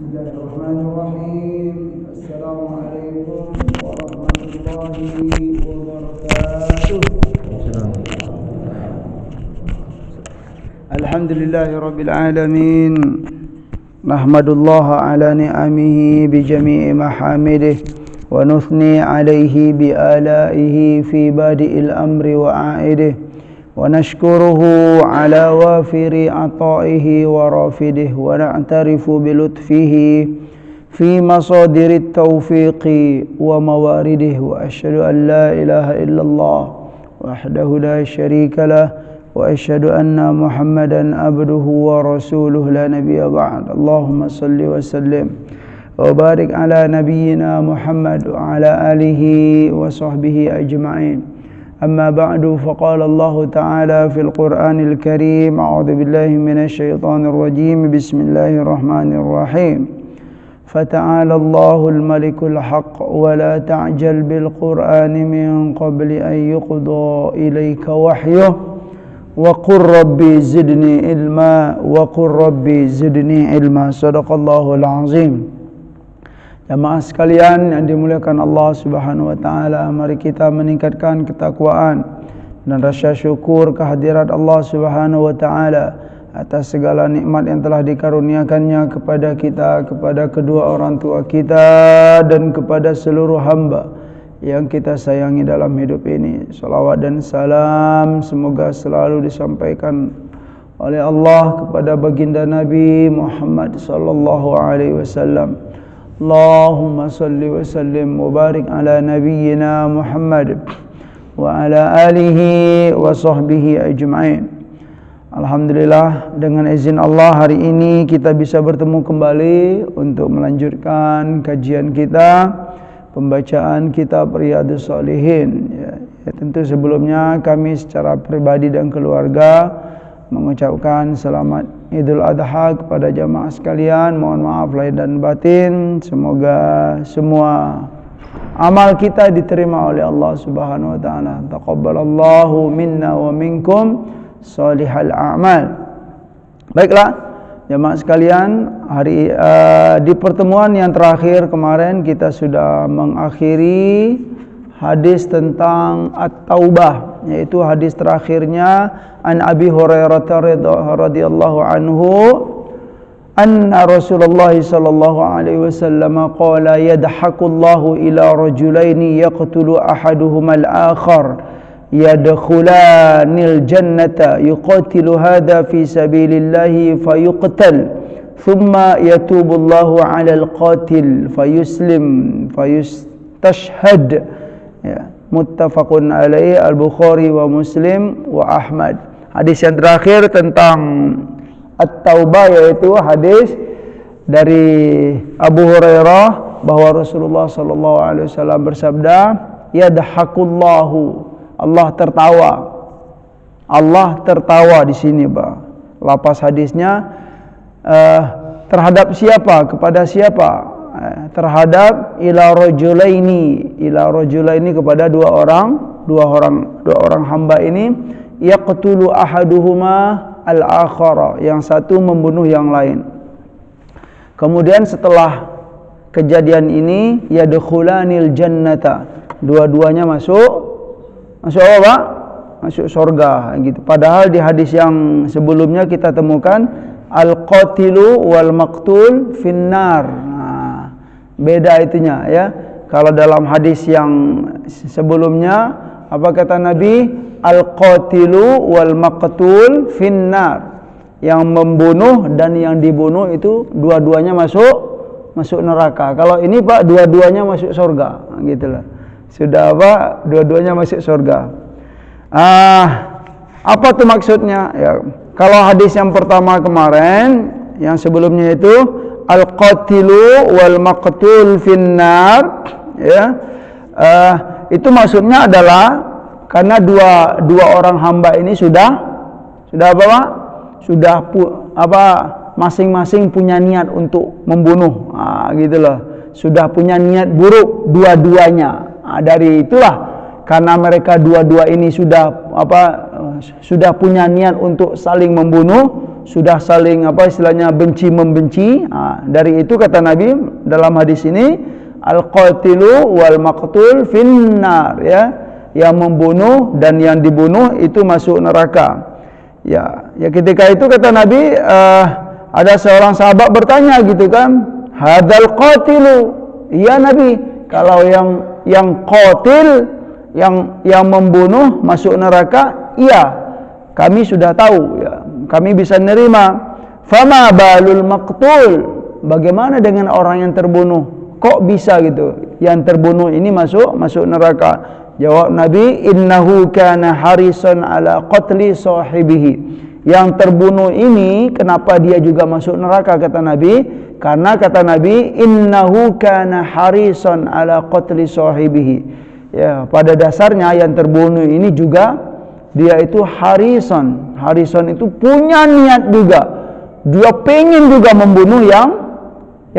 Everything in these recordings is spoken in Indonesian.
Bismillahirrahmanirrahim. Assalamualaikum warahmatullahi wabarakatuh. Alhamdulillahirabbil alamin. Nahmadullaha ala ni'amihi bi jami'i mahamidih wa nuthni alayhi bi alaihi fi badi'il amri wa a'idih. ونشكره على وافر عطائه ورافده ونعترف بلطفه في مصادر التوفيق وموارده وأشهد أن لا إله إلا الله وحده لا شريك له وأشهد أن محمدا عبده ورسوله لا نبي بعد اللهم صل وسلم وبارك على نبينا محمد وعلى آله وصحبه أجمعين. أما بعد فقال الله تعالى في القرآن الكريم أعوذ بالله من الشيطان الرجيم بسم الله الرحمن الرحيم فتعالى الله الملك الحق ولا تعجل بالقرآن من قبل أن يقضى إليك وحيه وقل ربي زدني علما وقل ربي زدني علما صدق الله العظيم. Jamaah sekalian yang dimuliakan Allah Subhanahu wa taala, mari kita meningkatkan ketakwaan dan rasa syukur kehadirat Allah Subhanahu wa taala atas segala nikmat yang telah dikaruniakannya kepada kita, kepada kedua orang tua kita dan kepada seluruh hamba yang kita sayangi dalam hidup ini. Salawat dan salam semoga selalu disampaikan oleh Allah kepada baginda Nabi Muhammad sallallahu alaihi wasallam. Allahumma salli wa sallim wa barik ala nabiyyina Muhammad wa ala alihi wa sahbihi ajma'in. Alhamdulillah, dengan izin Allah hari ini kita bisa bertemu kembali untuk melanjutkan kajian kita, pembacaan kitab Riyadhus Shalihin. Tentu sebelumnya kami secara pribadi dan keluarga mengucapkan selamat Idul Adha kepada jamaah sekalian. Mohon maaf lahir dan batin. Semoga semua amal kita diterima oleh Allah Subhanahu wa taala. Taqabbalallahu minna wa minkum salihal a'mal. Baiklah, jamaah sekalian, hari di pertemuan yang terakhir kemarin kita sudah mengakhiri hadis tentang At-Taubah, yaitu hadis terakhirnya an Abi Hurairah radhiyallahu anhu anna Rasulullah sallallahu alaihi wasallam qala yadhakullahu ila rajulaini yaqtulu ahaduhuma al-akhar yadkhulanil jannata yuqatilu hadha fi sabilillahi fayuqtal thumma yatubu Allahu 'ala al-qatil fayuslim fayustashhad. Ya, muttafaqun alaihi al-Bukhari wa Muslim wa Ahmad. Hadis yang terakhir tentang At-Taubah yaitu hadis dari Abu Hurairah bahwa Rasulullah sallallahu alaihi wasallam bersabda, yadhakullahu, Allah tertawa. Allah tertawa di sini, Pak. Lapas hadisnya terhadap siapa? Kepada siapa? Terhadap ila rajulaini kepada dua orang hamba ini, yaqtulu ahaduhuma al-akhara, yang satu membunuh yang lain. Kemudian setelah kejadian ini yadkhulanil jannata, dua-duanya masuk apa, Pak? Masuk surga gitu. Padahal di hadis yang sebelumnya kita temukan al-qatilu wal maqtul finnar. Beda itunya ya. Kalau dalam hadis yang sebelumnya apa kata Nabi? Al-qatilu wal maqtul finnar. Yang membunuh dan yang dibunuh itu dua-duanya masuk neraka. Kalau ini, Pak, dua-duanya masuk surga. Gitulah. Sudah, Pak, dua-duanya masuk surga. Apa tuh maksudnya? Ya, kalau hadis yang pertama kemarin, yang sebelumnya itu al-qatilu wal maqtul finnar, ya, itu maksudnya adalah karena dua orang hamba ini sudah apa, Pak? Sudah masing-masing punya niat untuk membunuh, gitu loh. Sudah punya niat buruk dua-duanya. Dari itulah, karena mereka dua-dua ini sudah punya niat untuk saling membunuh, sudah saling apa istilahnya benci membenci. Dari itu kata Nabi dalam hadis ini, al-qatilu wal maqtul finnar, ya, yang membunuh dan yang dibunuh itu masuk neraka. Ya ketika itu kata Nabi, ada seorang sahabat bertanya gitu kan, hadzal qatilu, ya Nabi, kalau yang qatil, yang membunuh masuk neraka, iya kami sudah tahu, ya, kami bisa nerima. Fama balul maqtul, bagaimana dengan orang yang terbunuh? Kok bisa gitu? Yang terbunuh ini masuk neraka. Jawab Nabi, innahu kana harisan ala qatli sahibihi. Yang terbunuh ini kenapa dia juga masuk neraka kata Nabi? Karena kata Nabi, innahu kana harisan ala qatli sahibihi. Ya, pada dasarnya yang terbunuh ini juga dia itu harisan. Harisan itu punya niat juga. Dia pengen juga membunuh yang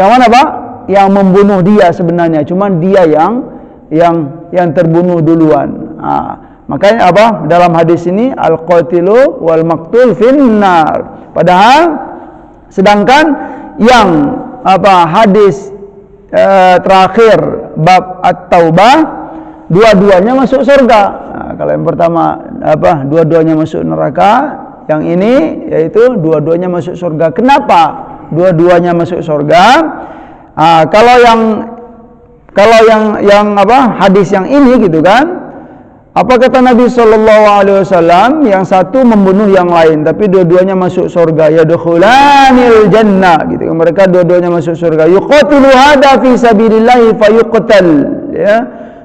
mana Pak? Yang membunuh dia sebenarnya. Cuman dia yang terbunuh duluan. Makanya apa? Dalam hadis ini al-qatilu wal maqtul finnar. Padahal sedangkan yang hadis terakhir bab at-taubah, dua-duanya masuk surga. Kalau yang pertama dua-duanya masuk neraka, yang ini yaitu dua-duanya masuk surga. Kenapa dua-duanya masuk surga? Kalau yang hadis yang ini gitu kan, apa kata Nabi SAW? Yang satu membunuh yang lain, tapi dua-duanya masuk surga. Yadkhulanil jannah, gitu. Mereka dua-duanya masuk surga. Yuqatilu hadza fi sabilillahi fayuqtal, ya.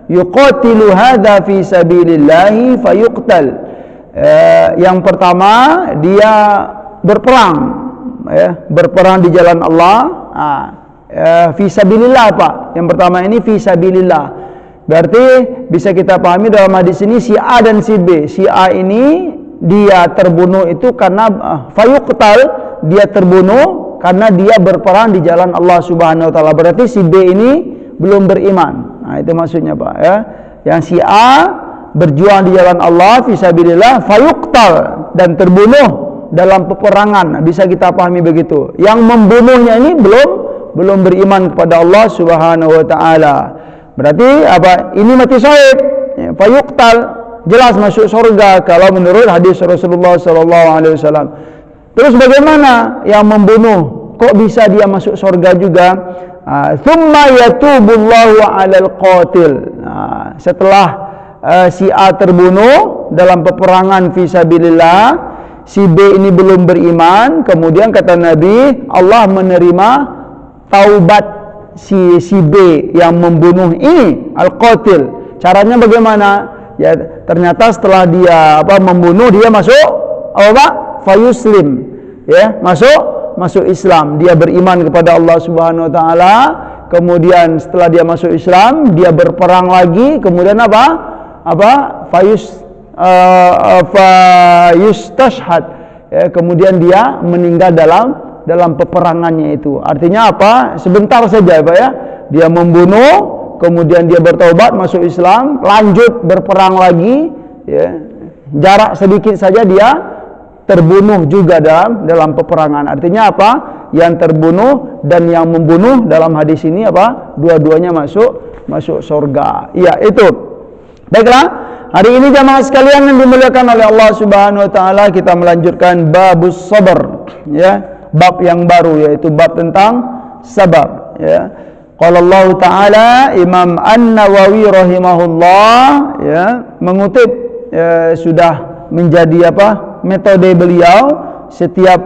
Yuqatilu hadza fi sabilillahi fayuqtal. Yang pertama dia berperang, ya, berperang di jalan Allah. Fi sabilillah apa? Yang pertama ini fi sabilillah. Berarti bisa kita pahami dalam hadis ini si A dan si B. Si A ini dia terbunuh itu karena fayuqtal, dia terbunuh karena dia berperang di jalan Allah Subhanahu wa taala. Berarti si B ini belum beriman. Itu maksudnya Pak, ya. Yang si A berjuang di jalan Allah fisabilillah fayuqtal, dan terbunuh dalam peperangan. Bisa kita pahami begitu. Yang membunuhnya ini belum beriman kepada Allah Subhanahu wa taala. Berarti apa? Ini mati syahid. Ya, fayuqtal, jelas masuk surga kalau menurut hadis Rasulullah sallallahu alaihi wasallam. Terus bagaimana yang membunuh? Kok bisa dia masuk surga juga? Thumma yatubullahu 'alal qatil. Setelah si A terbunuh dalam peperangan fisabilillah, si B ini belum beriman, kemudian kata Nabi, Allah menerima taubat si B yang membunuh ini, al-qatil. Caranya bagaimana? Ya, ternyata setelah dia membunuh, dia masuk fayuslim, ya, masuk Islam. Dia beriman kepada Allah Subhanahu wa taala. Kemudian setelah dia masuk Islam, dia berperang lagi. Kemudian fayustashhad, ya, kemudian dia meninggal dalam peperangannya itu. Artinya apa? Sebentar saja Pak, ya. Dia membunuh, kemudian dia bertobat masuk Islam, lanjut berperang lagi, ya. Jarak sedikit saja dia terbunuh juga dalam peperangan. Artinya apa? Yang terbunuh dan yang membunuh dalam hadis ini dua-duanya masuk surga. Iya, itu. Baiklah, hari ini jamaah sekalian yang dimuliakan oleh Allah Subhanahu wa taala, kita melanjutkan babus sabar, ya, bab yang baru, yaitu bab tentang sabar, ya. Qala Allah taala, Imam An-Nawawi rahimahullah, ya, mengutip, ya, sudah menjadi metode beliau. Setiap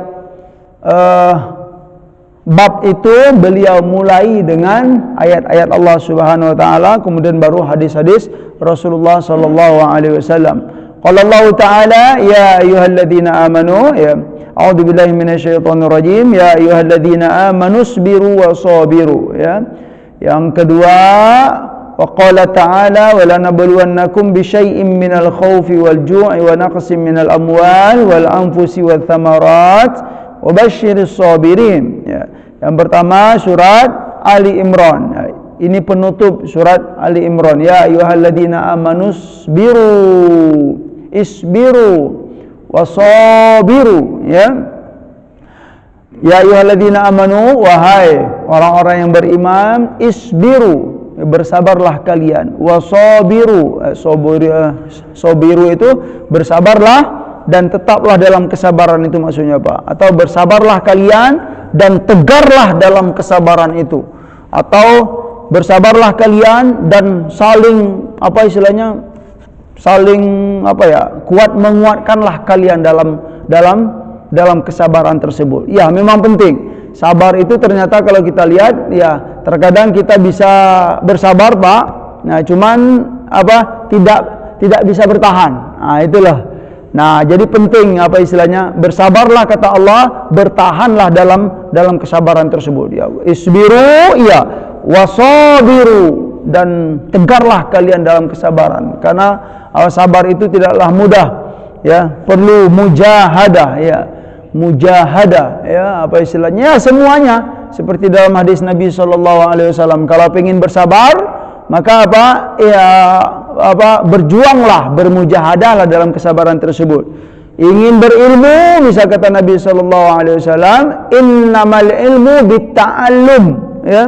bab itu beliau mulai dengan ayat-ayat Allah Subhanahu wa taala, kemudian baru hadis-hadis Rasulullah sallallahu alaihi wasallam. Qala Allah taala, ya ayyuhalladzina amanu, ya, a'udzu billahi minasyaitonir rajim, ya ayyuhalladzina amanu sabiru wa sabiru, ya. Yang kedua, wa qala ta'ala, wa lanabluwannakum bisyai'in minal khaufi wal ju'i wa naqsin minal amwal wal anfusi wath thamarat wa basyiris sabirin, ya. Yang pertama surat Ali Imran, ya. Ini penutup surat Ali Imran. Ya ayyuhalladzina amanu isbiru wasabiru, ya. Ya ayyuhalladzina amanu, wahai orang-orang yang beriman, isbiru, bersabarlah kalian, wasabiru, sobiru itu bersabarlah dan tetaplah dalam kesabaran itu maksudnya Pak, atau bersabarlah kalian dan tegarlah dalam kesabaran itu, atau bersabarlah kalian dan saling kuat menguatkanlah kalian dalam kesabaran tersebut. Ya, memang penting. Sabar itu ternyata kalau kita lihat, ya terkadang kita bisa bersabar Pak. Nah, cuman tidak bisa bertahan. Nah, itulah. Nah, jadi penting bersabarlah kata Allah, bertahanlah dalam kesabaran tersebut. Ya, isbiru, ya, wasabiru, dan tegarlah kalian dalam kesabaran. Karena sabar itu tidaklah mudah, ya, perlu mujahadah, ya. Mujahadah, ya, semuanya seperti dalam hadis Nabi SAW, kalau ingin bersabar maka berjuanglah, bermujahadahlah dalam kesabaran tersebut. Ingin berilmu, misal kata Nabi SAW, innamal ilmu bitta'allum, ya.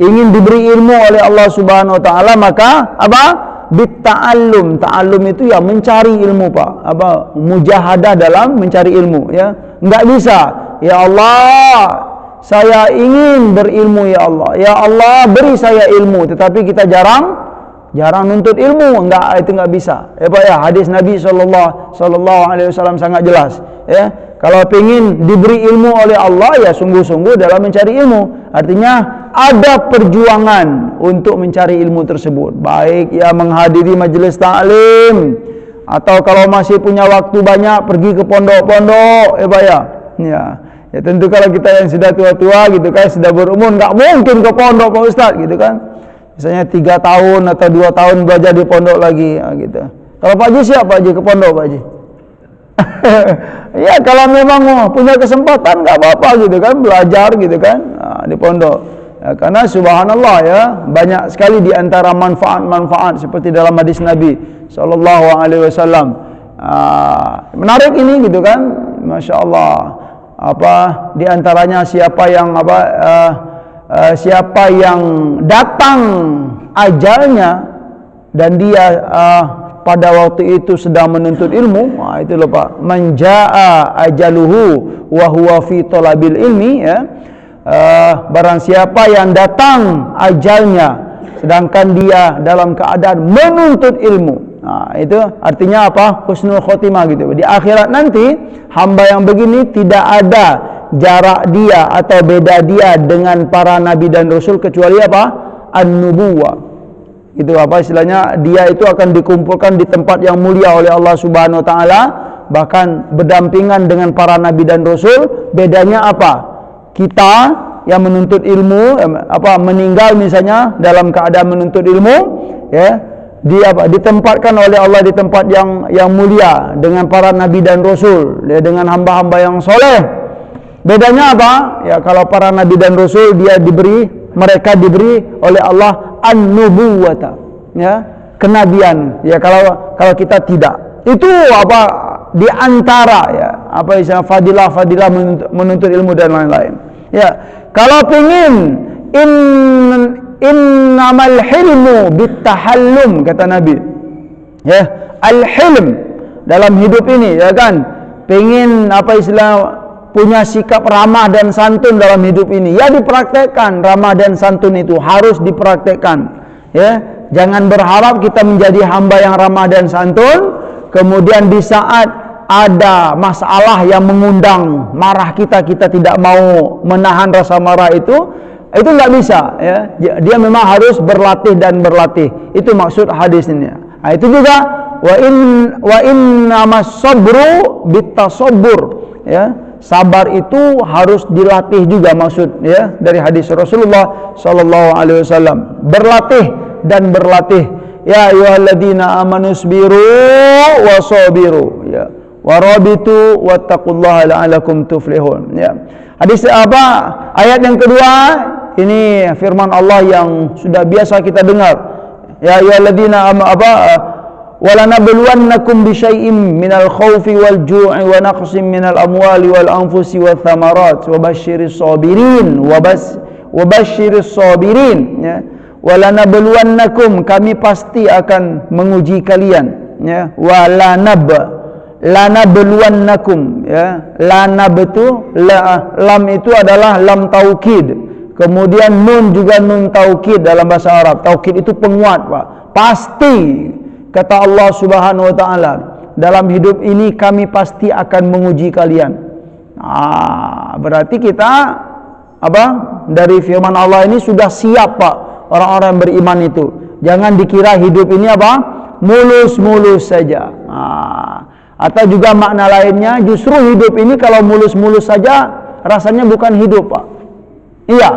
Ingin diberi ilmu oleh Allah Subhanahu Wa Taala, maka bitta'allum. Ta'allum itu ya mencari ilmu Pak, mujahadah dalam mencari ilmu, ya. Enggak bisa, ya Allah, saya ingin berilmu, ya Allah, ya Allah beri saya ilmu, tetapi kita jarang nuntut ilmu, itu enggak bisa, ya Pak, ya. Hadis Nabi SAW sangat jelas, ya. Kalau ingin diberi ilmu oleh Allah, ya sungguh-sungguh dalam mencari ilmu. Artinya ada perjuangan untuk mencari ilmu tersebut, baik ya menghadiri majelis taklim, atau kalau masih punya waktu banyak pergi ke pondok-pondok, ya Pak, ya. Ya tentu kalau kita yang sudah tua-tua gitu kan, sudah berumur, nggak mungkin ke pondok Pak Ustaz gitu kan. Misalnya 3 tahun atau 2 tahun belajar di pondok lagi, gitu. Kalau Pak Haji siap Pak Haji ke pondok Pak Haji? Ya kalau memang punya kesempatan nggak apa-apa gitu kan, belajar gitu kan, di pondok. Ya, karena subhanallah, ya, banyak sekali di antara manfaat-manfaat seperti dalam hadis Nabi SAW. Menarik ini gitu kan, masya Allah. Di antaranya siapa yang datang ajalnya dan dia pada waktu itu sedang menuntut ilmu, itu loh Pak, man jaa ajaluhu wa huwa fi talabil ilmi, ya. Barang siapa yang datang ajalnya sedangkan dia dalam keadaan menuntut ilmu, itu artinya husnul khotimah gitu. Di akhirat nanti hamba yang begini tidak ada jarak dia atau beda dia dengan para nabi dan rasul kecuali an-nubuwah. Itu istilahnya, dia itu akan dikumpulkan di tempat yang mulia oleh Allah Subhanahu Wa Taala, bahkan berdampingan dengan para nabi dan rasul. Bedanya kita yang menuntut ilmu, meninggal misalnya dalam keadaan menuntut ilmu, ya, ditempatkan oleh Allah di tempat yang mulia dengan para nabi dan rasul, ya, dengan hamba-hamba yang soleh. Bedanya Ya, kalau para nabi dan rasul mereka diberi oleh Allah an-nubuwata, ya, kenabian. Ya, kalau kita tidak. Itu di antara, ya, fadilah menuntut ilmu dan lain-lain. Ya, kalau pengin innamal hilmu bittahallum, kata Nabi. Ya, al-hilm dalam hidup ini, ya kan, pengin punya sikap ramah dan santun dalam hidup ini, ya dipraktekkan. Ramah dan santun itu harus dipraktekkan, ya. Jangan berharap kita menjadi hamba yang ramah dan santun, kemudian di saat ada masalah yang mengundang marah kita tidak mau menahan rasa marah itu nggak bisa, ya. Dia memang harus berlatih dan berlatih. Itu maksud hadis ini. Nah, itu juga wa innamas sabru bittasabbur, ya. Sabar itu harus dilatih juga, maksud, ya, dari hadis Rasulullah SAW. Berlatih dan berlatih. Ya ayyuhalladzina amanu isbiru wasabiru, ya, warabitu wattaqullaha la'alakum tuflihun, ya. Hadis ayat yang kedua ini firman Allah yang sudah biasa kita dengar. Ya ayyuhalladzina walanabluwannakum bisyai'im minal khawfi wal ju'i wa naqsim minal amwali wal anfusi wath thamarat wa basyiris sabirin ya. Walanabluwannakum, kami pasti akan menguji kalian, ya. Lanabluwannakum, ya. Lanab itu lam itu adalah lam taukid. Kemudian nun juga nun taukid dalam bahasa Arab. Taukid itu penguat, Pak. Pasti kata Allah Subhanahu wa taala, dalam hidup ini kami pasti akan menguji kalian. Berarti kita dari firman Allah ini sudah siap, Pak, orang-orang beriman itu. Jangan dikira hidup ini mulus-mulus saja. Atau juga makna lainnya, justru hidup ini kalau mulus-mulus saja rasanya bukan hidup, Pak. Iya,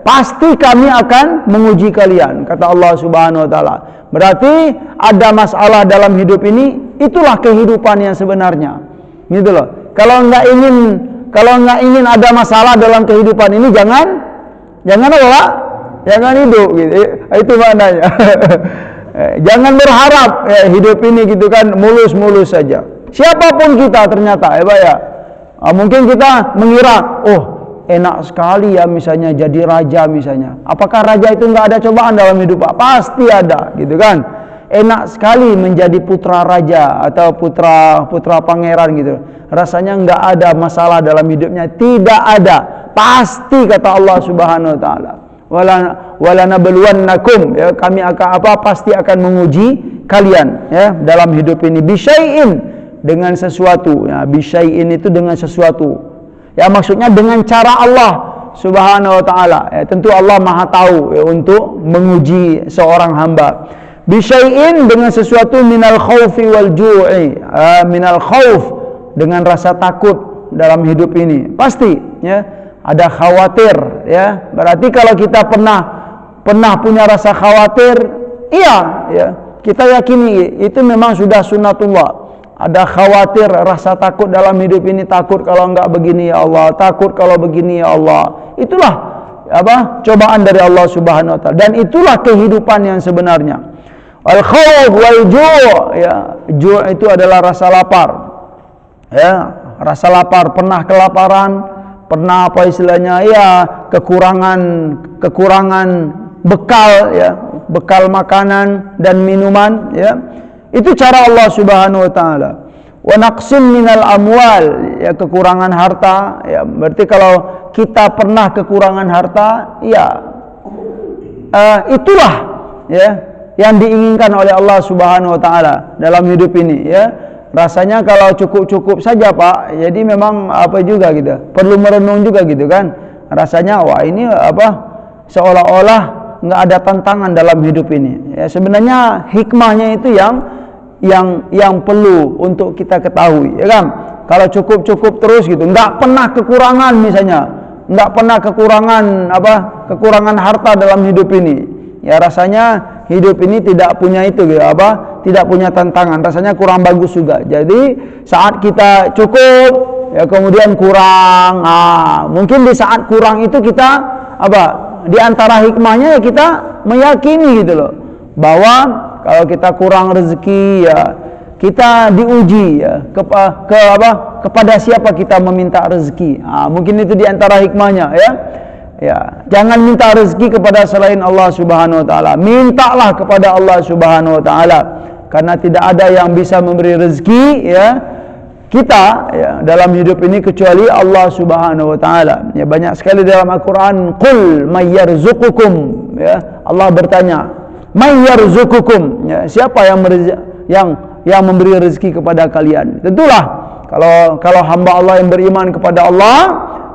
pasti kami akan menguji kalian, kata Allah Subhanahu wa taala. Berarti ada masalah dalam hidup ini, itulah kehidupan yang sebenarnya. Gitu loh. Kalau nggak ingin ada masalah dalam kehidupan ini, jangan apa, Pak? Jangan hidup, gitu. Itu maknanya. Jangan berharap hidup ini gitu kan mulus-mulus saja. Siapapun kita ternyata, Pak ya. Mungkin kita mengira, enak sekali ya misalnya jadi raja misalnya. Apakah raja itu nggak ada cobaan dalam hidup, Pak? Pasti ada, gitu kan. Enak sekali menjadi putra raja atau putra pangeran gitu. Rasanya nggak ada masalah dalam hidupnya, tidak ada. Pasti kata Allah Subhanahu wa taala. Walanabluwannakum, ya, kami akan pasti akan menguji kalian, ya, dalam hidup ini bisyai'in, dengan sesuatu. Ya, bisyai'in itu dengan sesuatu. Ya, maksudnya dengan cara Allah Subhanahu wa taala. Ya, tentu Allah Maha tahu, ya, untuk menguji seorang hamba. Bisyai'in dengan sesuatu minal khaufi wal ju'i. Minal khauf, dengan rasa takut dalam hidup ini. Pasti, ya, ada khawatir, ya. Berarti kalau kita pernah punya rasa khawatir, iya, ya. Kita yakini itu memang sudah sunnatullah. Ada khawatir, rasa takut dalam hidup ini, takut kalau enggak begini ya Allah, takut kalau begini ya Allah. Itulah cobaan dari Allah Subhanahu wa taala, dan itulah kehidupan yang sebenarnya. Al khauf wal ju', ya. Ju' itu adalah rasa lapar. Ya, rasa lapar, pernah kelaparan, pernah istilahnya, ya, kekurangan bekal, ya, bekal makanan dan minuman, ya. Itu cara Allah Subhanahu wa taala. Wa naqsim minal amwal, ya, kekurangan harta, ya. Berarti kalau kita pernah kekurangan harta, ya, itulah, ya, yang diinginkan oleh Allah Subhanahu wa taala dalam hidup ini, ya. Rasanya kalau cukup-cukup saja, Pak, jadi memang juga gitu. Perlu merenung juga gitu kan. Rasanya ini seolah-olah nggak ada tantangan dalam hidup ini. Ya, sebenarnya hikmahnya itu yang perlu untuk kita ketahui, ya kan? Kalau cukup-cukup terus gitu, nggak pernah kekurangan misalnya, nggak pernah kekurangan harta dalam hidup ini. Ya, rasanya hidup ini tidak punya itu, gitu, tidak punya tantangan, rasanya kurang bagus juga. Jadi saat kita cukup, ya, kemudian kurang, mungkin di saat kurang itu kita di antara hikmahnya, ya, kita meyakini gitu loh, bahwa kalau kita kurang rezeki, ya, kita diuji, ya, kepada siapa kita meminta rezeki. Mungkin itu di antara hikmahnya, ya. Ya, jangan minta rezeki kepada selain Allah Subhanahu wa taala. Mintalah kepada Allah Subhanahu wa taala. Karena tidak ada yang bisa memberi rezeki, ya, kita, ya, dalam hidup ini kecuali Allah Subhanahu wa taala. Ya, banyak sekali dalam Al-Qur'an, qul may yarzuqukum, ya. Allah bertanya, may yarzuqukum, ya, siapa yang memberi rezeki kepada kalian? Tentulah kalau hamba Allah yang beriman kepada Allah,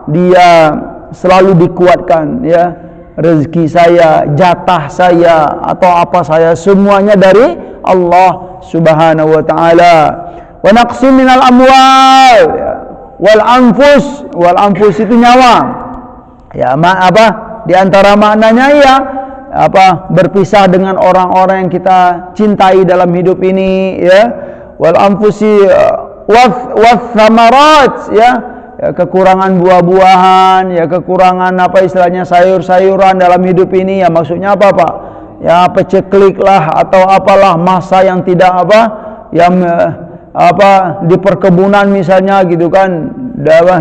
dia selalu dikuatkan, ya, rezeki saya, jatah saya, atau apa saya, semuanya dari Allah Subhanahu wa taala. Wa naqsim minal amwal, ya, wal anfus itu nyawa. Ya, di antara maknanya, ya, berpisah dengan orang-orang yang kita cintai dalam hidup ini, ya. Wal anfusi wath thamarat, ya. Ya, kekurangan buah-buahan, ya, kekurangan istilahnya sayur-sayuran dalam hidup ini, ya, maksudnya apa, Pak? ya peceklik lah atau apalah masa yang tidak yang di perkebunan misalnya gitu kan,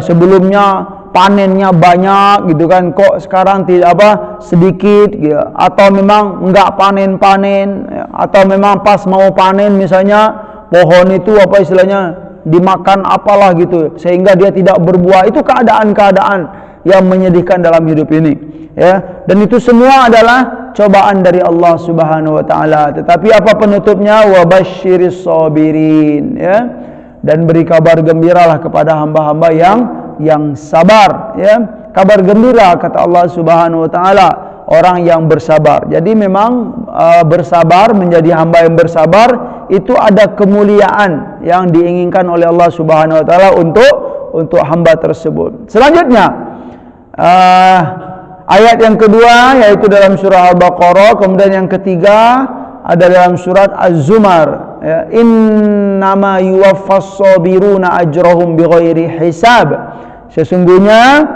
sebelumnya panennya banyak gitu kan, kok sekarang tidak sedikit gitu. Atau memang enggak panen-panen, atau memang pas mau panen misalnya pohon itu istilahnya dimakan apalah gitu sehingga dia tidak berbuah. Itu keadaan-keadaan yang menyedihkan dalam hidup ini, ya. Dan itu semua adalah cobaan dari Allah Subhanahu wa taala. Tetapi apa penutupnya? Wabasyiris sabirin, ya. Dan beri kabar gembiralah kepada hamba-hamba yang sabar, ya. Kabar gembira kata Allah Subhanahu wa taala, orang yang bersabar. Jadi memang bersabar, menjadi hamba yang bersabar itu ada kemuliaan yang diinginkan oleh Allah Subhanahu wa taala untuk hamba tersebut. Selanjutnya ayat yang kedua yaitu dalam surah Al-Baqarah, kemudian yang ketiga ada dalam surat Az-Zumar, ya. Innama yuwaffas sabiruna ajrahum bighairi hisab. Sesungguhnya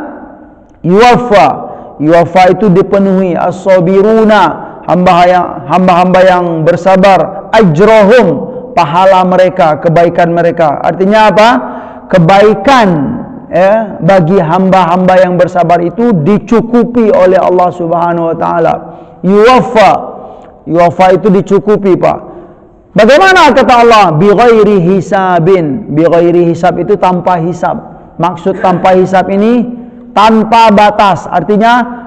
yuwaffa itu dipenuhi, as-sabiruna, hamba-hamba yang bersabar, ajrahum, pahala mereka, kebaikan mereka. Artinya apa? Kebaikan, ya, bagi hamba-hamba yang bersabar itu dicukupi oleh Allah Subhanahu wa taala. Yuwaffa itu dicukupi, Pak. Bagaimana kata Allah? Bighairi hisabin. Bighairi hisab itu tanpa hisab. Maksud tanpa hisab ini tanpa batas. Artinya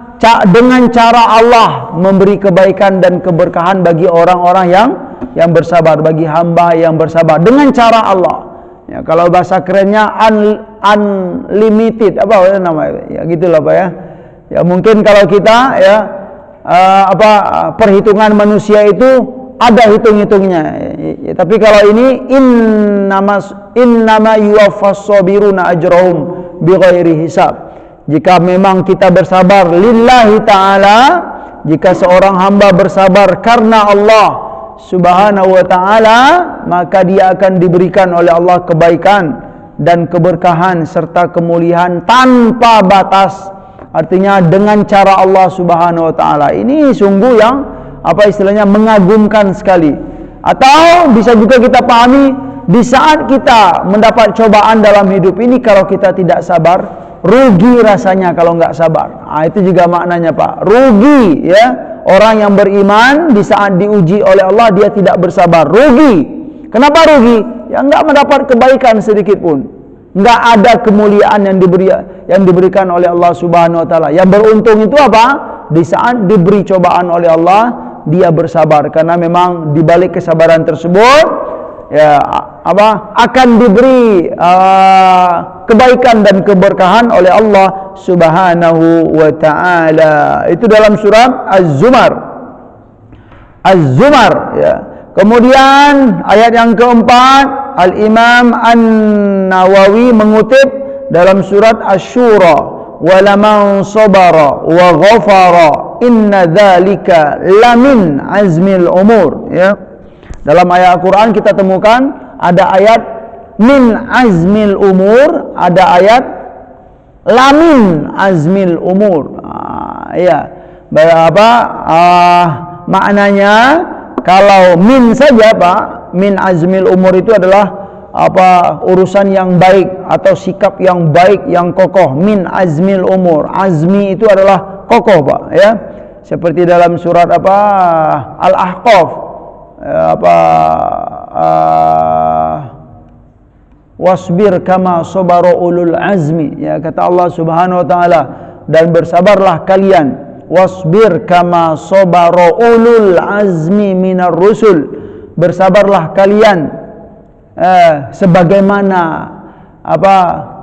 dengan cara Allah memberi kebaikan dan keberkahan bagi orang-orang yang bersabar, bagi hamba yang bersabar dengan cara Allah. Ya, kalau bahasa kerennya unlimited, apa namanya? Ya gitulah Pak, ya. Ya mungkin kalau kita ya perhitungan manusia itu ada hitung-hitungnya. Ya, tapi kalau ini innama yuwaffas sabiruna ajrahum bighairi hisab. Jika memang kita bersabar lillahi ta'ala, jika seorang hamba bersabar karena Allah Subhanahu wa ta'ala, maka dia akan diberikan oleh Allah kebaikan dan keberkahan serta kemuliaan tanpa batas. Artinya dengan cara Allah Subhanahu wa ta'ala. Ini sungguh yang istilahnya mengagumkan sekali. Atau bisa juga kita pahami, di saat kita mendapat cobaan dalam hidup ini, kalau kita tidak sabar, rugi rasanya kalau nggak sabar. Itu juga maknanya Pak, rugi, ya. Orang yang beriman di saat diuji oleh Allah dia tidak bersabar, rugi. Kenapa rugi? Ya nggak mendapat kebaikan sedikit pun, nggak ada kemuliaan yang diberikan oleh Allah Subhanahu wa taala. Yang beruntung itu apa? Di saat diberi cobaan oleh Allah, dia bersabar, karena memang di balik kesabaran tersebut ya akan diberi kebaikan dan keberkahan oleh Allah Subhanahu wa taala. Itu dalam surat Az-Zumar. Ya. Kemudian ayat yang keempat, Al-Imam An-Nawawi mengutip dalam surat Asy-Syura, walaman sabara wa ghafara inna dzalika lamin azmil umur, ya. Dalam ayat Al-Quran kita temukan ada ayat min azmil umur, ada ayat lamin azmil umur. Ya, maknanya kalau min saja Pak, min azmil umur itu adalah urusan yang baik atau sikap yang baik yang kokoh. Min azmil umur, azmi itu adalah kokoh Pak, ya. Seperti dalam surat Al-Ahqaf, wasbir kama sabara ulul azmi, ya, kata Allah Subhanahu wa taala, dan bersabarlah kalian, wasbir kama sabara ulul azmi minar rusul, bersabarlah kalian sebagaimana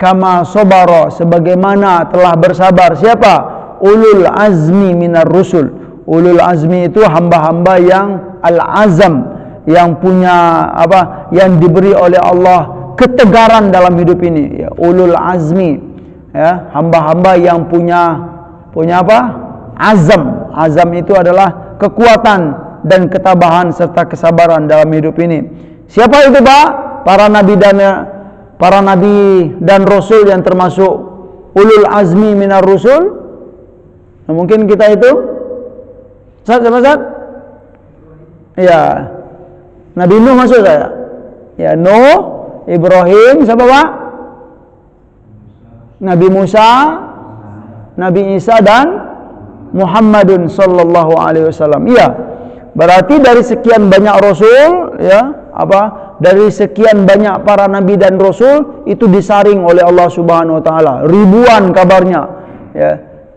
kama sabara, sebagaimana telah bersabar siapa? Ulul azmi minar rusul. Ulul azmi itu hamba-hamba yang al-azam, yang punya yang diberi oleh Allah ketegaran dalam hidup ini, ya. Ulul azmi, ya, hamba-hamba yang punya azam. Azam itu adalah kekuatan dan ketabahan serta kesabaran dalam hidup ini. Siapa itu Pak? Para nabi dan rasul yang termasuk ulul azmi minar rusul. Nah, mungkin kita itu Ustaz, Ya. Nabi Nuh masuk saya. Ya, Nuh, Ibrahim, siapa Pak? Nabi Musa, Nabi Isa dan Muhammadun sallallahu alaihi wasallam. Iya. Berarti dari sekian banyak rasul, ya, dari sekian banyak para nabi dan rasul itu disaring oleh Allah Subhanahu wa taala. Ribuan kabarnya. Ya.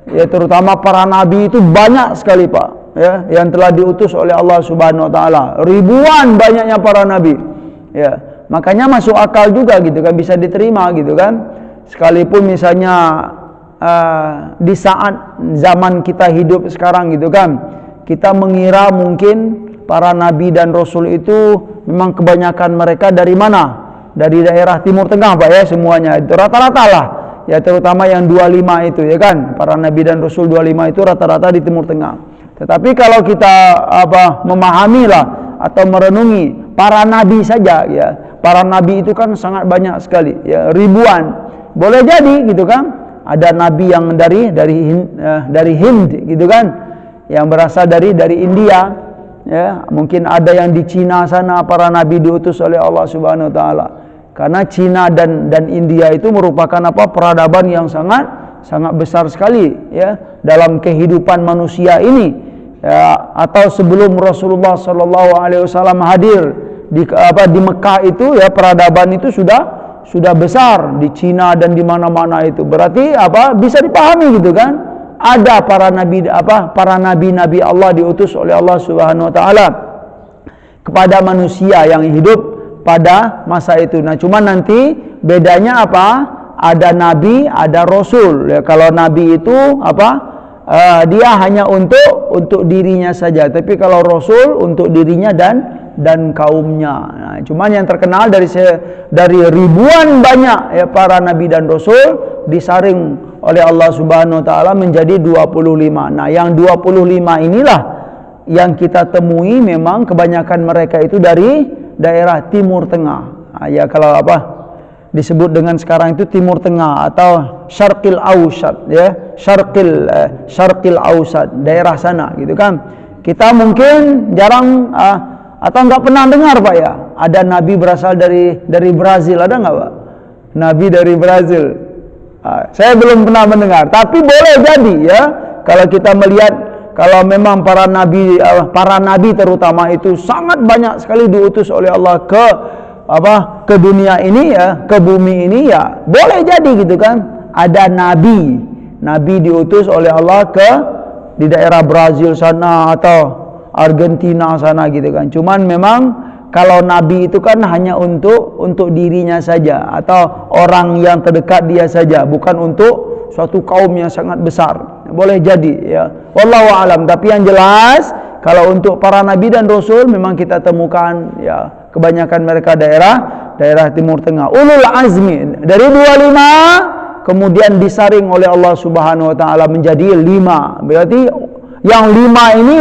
Ya, terutama para nabi itu banyak sekali, Pak. Ya, yang telah diutus oleh Allah Subhanahu wa taala. Ribuan banyaknya para nabi. Ya. Makanya masuk akal juga gitu kan, bisa diterima gitu kan. Sekalipun misalnya di saat zaman kita hidup sekarang gitu kan, kita mengira mungkin para nabi dan rasul itu memang kebanyakan mereka dari mana? Dari daerah Timur Tengah, Pak, ya, semuanya itu rata-rata lah. Ya, terutama yang 25 itu, ya kan, para nabi dan rasul 25 itu rata-rata di Timur Tengah. Tetapi kalau kita memahami lah atau merenungi para nabi saja, ya, para nabi itu kan sangat banyak sekali, ya, ribuan. Boleh jadi gitu kan, ada nabi yang dari Hind gitu kan, yang berasal dari India, ya, mungkin ada yang di Cina sana para nabi diutus oleh Allah Subhanahu wa taala. Karena Cina dan India itu merupakan peradaban yang sangat besar sekali, ya, dalam kehidupan manusia ini, ya, atau sebelum Rasulullah sallallahu alaihi wasallam hadir di Mekah itu, ya, peradaban itu sudah besar di Cina dan di mana-mana itu. Berarti bisa dipahami gitu kan, ada para nabi Allah diutus oleh Allah Subhanahu wa taala kepada manusia yang hidup pada masa itu. Nah, cuma nanti bedanya apa? Ada nabi, ada rasul. Ya, kalau nabi itu dia hanya untuk dirinya saja, tapi kalau rasul untuk dirinya dan kaumnya. Nah, cuman yang terkenal dari ribuan banyak, ya, para nabi dan rasul disaring oleh Allah Subhanahu wa taala menjadi 25. Nah, yang 25 inilah yang kita temui memang kebanyakan mereka itu dari daerah Timur Tengah. Nah, ya, kalau disebut dengan sekarang itu Timur Tengah atau Syarqil Ausat, ya, Syarqil Ausat, daerah sana gitu kan. Kita mungkin jarang atau nggak pernah dengar, Pak, ya, ada nabi berasal dari Brazil, ada nggak, Pak? Nabi dari Brazil. Saya belum pernah mendengar, tapi boleh jadi, ya, kalau kita melihat kalau memang para nabi terutama itu sangat banyak sekali diutus oleh Allah ke dunia ini, ya, ke bumi ini, ya, boleh jadi gitu kan, ada nabi diutus oleh Allah di daerah Brazil sana atau Argentina sana gitu kan. Cuman memang kalau nabi itu kan hanya untuk dirinya saja atau orang yang terdekat dia saja, bukan untuk suatu kaum yang sangat besar. Boleh jadi, ya, wallahu alam. Tapi yang jelas kalau untuk para nabi dan rasul memang kita temukan, ya, kebanyakan mereka daerah Timur Tengah. Ulul azmi dari 25 kemudian disaring oleh Allah Subhanahu wa taala menjadi 5. Berarti yang 5 ini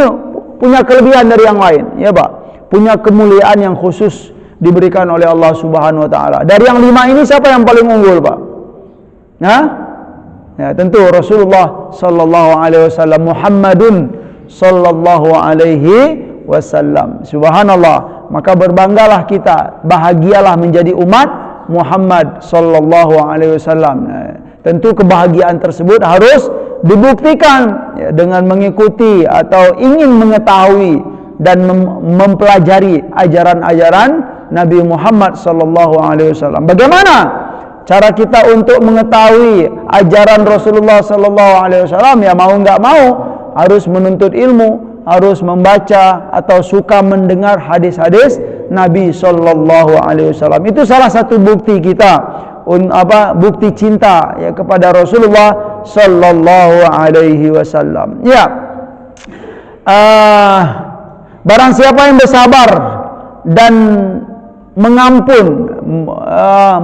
punya kelebihan dari yang lain, ya, Pak. Punya kemuliaan yang khusus diberikan oleh Allah Subhanahu wa taala. Dari yang 5 ini siapa yang paling unggul, Pak? Nah, ya, tentu Rasulullah sallallahu alaihi wasallam, Muhammadun sallallahu alaihi wasallam. Subhanallah. Maka berbanggalah kita, bahagialah menjadi umat Muhammad sallallahu alaihi wasallam. Tentu kebahagiaan tersebut harus dibuktikan, ya, dengan mengikuti atau ingin mengetahui dan mempelajari ajaran-ajaran Nabi Muhammad sallallahu alaihi wasallam. Bagaimana cara kita untuk mengetahui ajaran Rasulullah sallallahu alaihi wasallam? Ya, mau enggak mau harus menuntut ilmu, harus membaca atau suka mendengar hadis-hadis Nabi sallallahu alaihi wasallam. Itu salah satu bukti kita, bukti cinta, ya, kepada Rasulullah sallallahu alaihi wasallam. Ya. Barang siapa yang bersabar dan mengampun,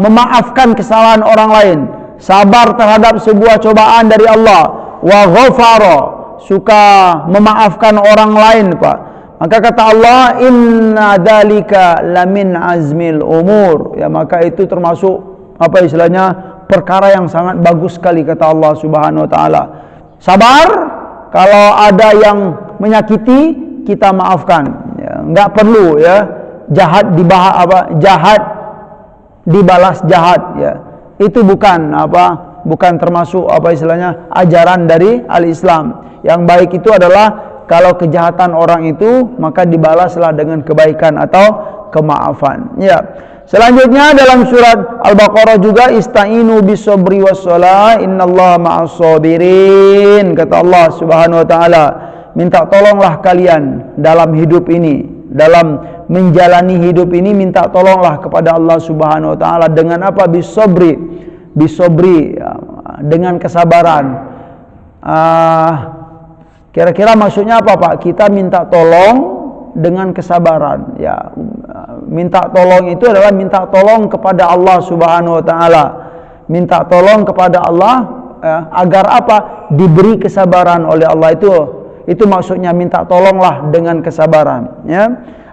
memaafkan kesalahan orang lain, sabar terhadap sebuah cobaan dari Allah, wa ghafara, suka memaafkan orang lain, Pak, maka kata Allah, inna dzalika lamin azmil umur, ya, maka itu termasuk perkara yang sangat bagus sekali, kata Allah Subhanahu wa taala. Sabar kalau ada yang menyakiti, kita maafkan, ya, nggak perlu ya jahat dibalas jahat ya. Itu bukan termasuk istilahnya ajaran dari al-Islam. Yang baik itu adalah kalau kejahatan orang itu maka dibalaslah dengan kebaikan atau kemaafan. Ya. Selanjutnya dalam surat Al-Baqarah juga ista'inu bis-sabri was-shalah innallaha ma'as-sabirin. Kata Allah Subhanahu wa taala, minta tolonglah kalian dalam hidup ini, dalam menjalani hidup ini minta tolonglah kepada Allah Subhanahu wa taala dengan apa? Bis-sabri dengan kesabaran. Kira-kira maksudnya apa, Pak? Kita minta tolong dengan kesabaran ya. Minta tolong itu adalah minta tolong kepada Allah Subhanahu wa taala. Minta tolong kepada Allah agar apa? Diberi kesabaran oleh Allah. Itu maksudnya minta tolonglah dengan kesabaran ya.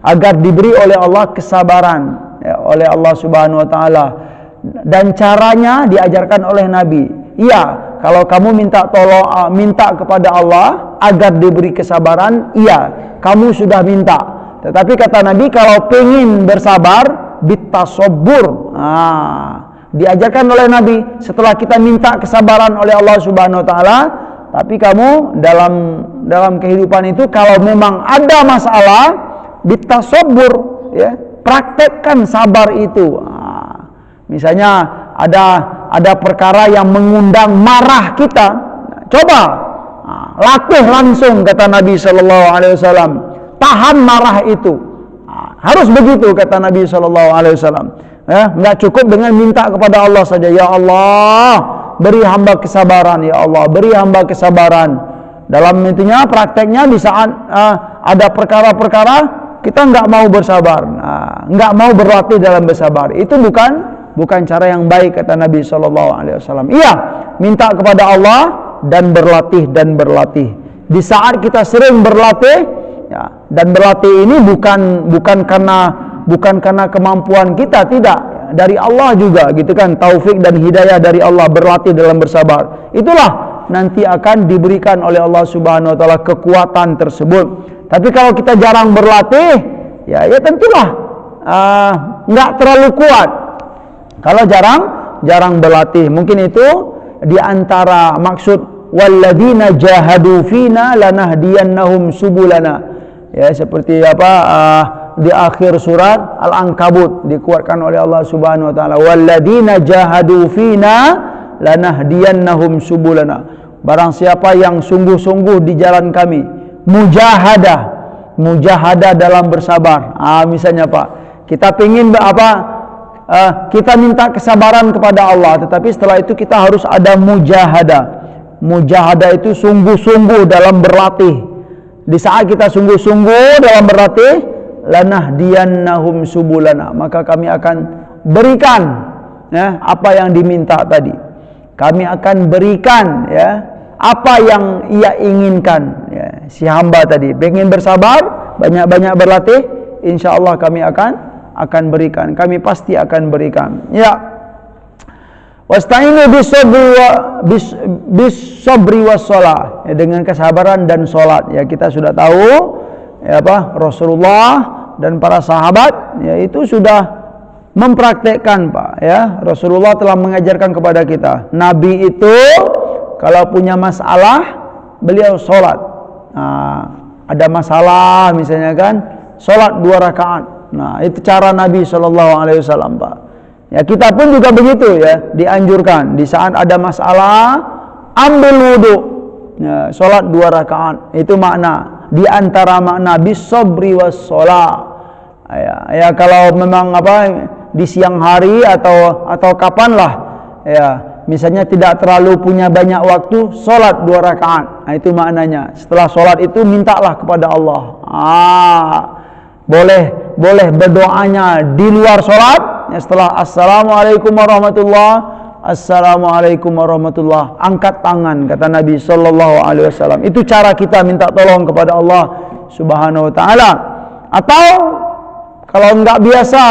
Agar diberi oleh Allah kesabaran ya, oleh Allah Subhanahu wa taala. Dan caranya diajarkan oleh Nabi. Iya, kalau kamu minta kepada Allah agar diberi kesabaran, iya, kamu sudah minta. Tetapi kata Nabi, kalau pengen bersabar, bitasabbur. Diajarkan oleh Nabi, setelah kita minta kesabaran oleh Allah Subhanahu wa taala, tapi kamu dalam kehidupan itu kalau memang ada masalah, bitasabbur ya, praktekkan sabar itu. Misalnya ada perkara yang mengundang marah kita, coba latih langsung, kata Nabi sallallahu alaihi wasallam. Tahan marah itu. Harus begitu kata Nabi sallallahu alaihi wasallam. Ya, enggak cukup dengan minta kepada Allah saja, ya Allah, beri hamba kesabaran, ya Allah, beri hamba kesabaran. Dalam intinya prakteknya di saat ada perkara-perkara kita enggak mau bersabar, enggak mau berlatih dalam bersabar. Itu bukan cara yang baik kata Nabi sallallahu alaihi wasallam. Iya, minta kepada Allah dan berlatih. Di saat kita sering berlatih ya, dan berlatih ini bukan karena kemampuan kita, tidak, dari Allah juga gitu kan, taufik dan hidayah dari Allah, berlatih dalam bersabar. Itulah nanti akan diberikan oleh Allah Subhanahu wa taala kekuatan tersebut. Tapi kalau kita jarang berlatih, ya tentulah enggak terlalu kuat. Kalau jarang berlatih, mungkin itu di antara maksud walladzina jahadu fina lanahdiyannahum subulana. Ya, seperti di akhir surat Al-Ankabut dikuatkan oleh Allah Subhanahu wa taala, walladzina jahadu fina lanahdiyannahum subulana. Barang siapa yang sungguh-sungguh di jalan kami, mujahadah dalam bersabar. Misalnya Pak, kita pengin kita minta kesabaran kepada Allah, tetapi setelah itu kita harus ada mujahadah. Mujahadah itu sungguh-sungguh dalam berlatih. Di saat kita sungguh-sungguh dalam berlatih, lanahdiyannahum subulana, maka kami akan berikan ya, apa yang diminta tadi. Kami akan berikan ya, apa yang ia inginkan ya. Si hamba tadi pengen bersabar, banyak-banyak berlatih, insyaallah kami akan berikan. Kami pasti akan berikan. Ya. Wasta'inu bis-sabri was-shalah, ya, dengan kesabaran dan salat. Ya, kita sudah tahu ya Rasulullah dan para sahabat ya itu sudah mempraktekkan Pak ya. Rasulullah telah mengajarkan kepada kita. Nabi itu kalau punya masalah beliau salat. Ada masalah misalnya kan, salat 2 rakaat. Nah, itu cara Nabi sallallahu alaihi wasallam, Pak. Ya, kita pun juga begitu ya, dianjurkan di saat ada masalah ambil wudu. Ya, salat 2 rakaat. Itu makna, di antara makna bis-sabri was-shalah. Ya, kalau memang di siang hari atau kapanlah ya, misalnya tidak terlalu punya banyak waktu, salat 2 rakaat. Nah, itu maknanya. Setelah salat itu mintalah kepada Allah. Boleh berdoanya di luar salat. Ya, setelah assalamualaikum warahmatullah, angkat tangan kata Nabi sallallahu alaihi wasallam. Itu cara kita minta tolong kepada Allah Subhanahu wa taala. Atau kalau enggak biasa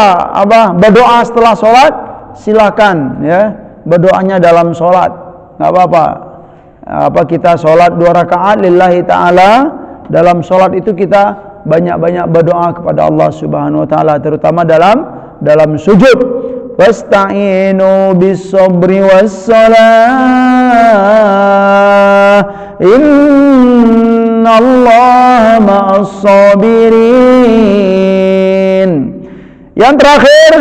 berdoa setelah salat, silakan ya, berdoanya dalam salat. Enggak apa-apa. Kita salat 2 rakaat lillahi taala, dalam salat itu kita banyak-banyak berdoa kepada Allah Subhanahu wa taala, terutama dalam sujud. Wasta'inu bis-sabri was-salah innallaha ma'as-sabirin. Yang terakhir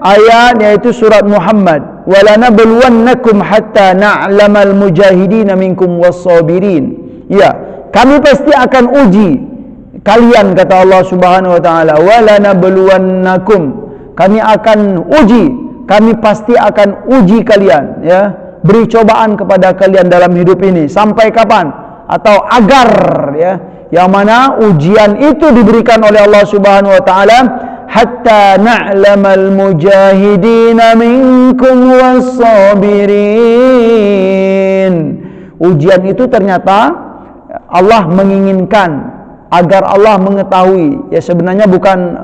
ayat yaitu surat Muhammad, walanabluwannakum hatta na'lamal mujahidin minkum was-sabirin. Ya, kami pasti akan uji kalian, kata Allah Subhanahu wa taala. Walanabluwannakum, kami akan uji, kami pasti akan uji kalian, ya. Beri cobaan kepada kalian dalam hidup ini. Sampai kapan? Atau agar, ya, yang mana ujian itu diberikan oleh Allah Subhanahu wa taala hatta na'lamal mujahidin minkum was-sabirin. Ujian itu ternyata Allah menginginkan agar Allah mengetahui. Ya, sebenarnya bukan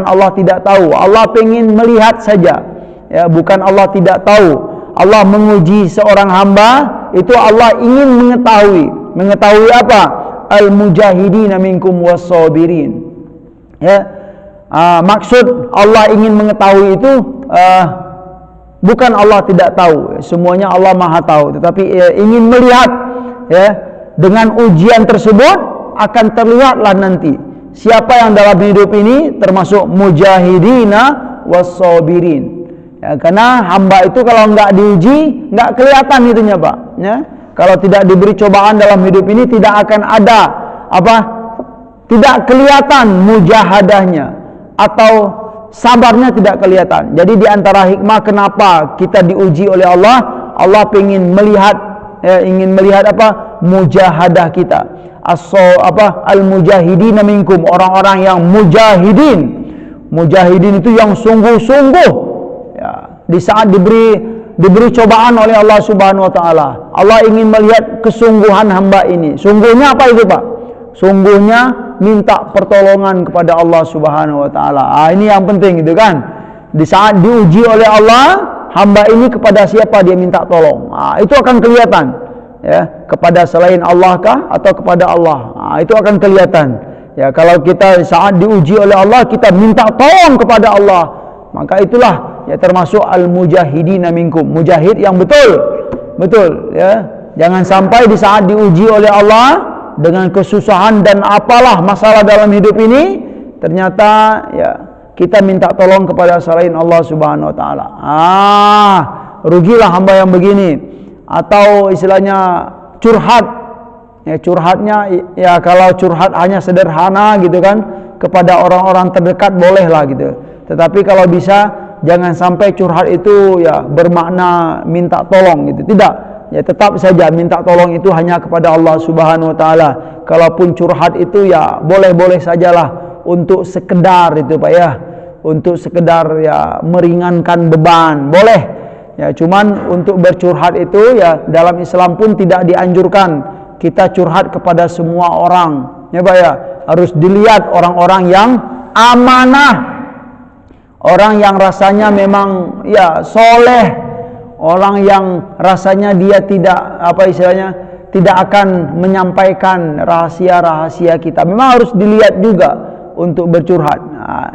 Allah tidak tahu. Allah pengen melihat saja. Ya, bukan Allah tidak tahu. Allah menguji seorang hamba itu Allah ingin mengetahui. Mengetahui apa? Al-mujahidin minkum was-sabirin. Ya. Maksud Allah ingin mengetahui itu bukan Allah tidak tahu, semuanya Allah Maha tahu, tetapi ingin melihat, ya, dengan ujian tersebut akan terlihatlah nanti siapa yang dalam hidup ini termasuk mujahidina was-sabirin. Ya, karena hamba itu kalau enggak diuji enggak kelihatan itunya, Pak, ya. Kalau tidak diberi cobaan dalam hidup ini tidak akan ada tidak kelihatan mujahadahnya atau sabarnya tidak kelihatan. Jadi di antara hikmah kenapa kita diuji oleh Allah, Allah ingin melihat, ingin melihat mujahadah kita. Al-mujahidin minkum, orang-orang yang mujahidin. Mujahidin itu yang sungguh-sungguh. Ya, di saat diberi cobaan oleh Allah Subhanahu wa taala, Allah ingin melihat kesungguhan hamba ini. Sungguhnya apa itu, Pak? Sungguhnya minta pertolongan kepada Allah Subhanahu wa taala. Ini yang penting itu kan. Di saat diuji oleh Allah, hamba ini kepada siapa dia minta tolong. Itu akan kelihatan. Ya, kepada selain Allah kah atau kepada Allah. Itu akan kelihatan. Ya, kalau kita saat diuji oleh Allah kita minta tolong kepada Allah, maka itulah ya termasuk al-mujahidin minkum. Mujahid yang betul. Betul, ya. Jangan sampai di saat diuji oleh Allah dengan kesusahan dan apalah masalah dalam hidup ini, ternyata ya kita minta tolong kepada selain Allah Subhanahu wa taala. Rugilah hamba yang begini. Atau istilahnya curhat. Ya, curhatnya ya kalau curhat hanya sederhana gitu kan, kepada orang-orang terdekat bolehlah gitu. Tetapi kalau bisa jangan sampai curhat itu ya bermakna minta tolong gitu. Tidak. Ya, tetap saja minta tolong itu hanya kepada Allah Subhanahu wa taala. Kalaupun curhat itu ya boleh-boleh sajalah untuk sekedar itu, Pak, ya. Untuk sekedar ya meringankan beban, boleh. Ya, cuman untuk bercurhat itu ya dalam Islam pun tidak dianjurkan kita curhat kepada semua orang. Ya, Pak, ya. Harus dilihat orang-orang yang amanah. Orang yang rasanya memang ya soleh. Orang yang rasanya dia tidak tidak akan menyampaikan rahasia-rahasia kita. Memang harus dilihat juga untuk bercurhat.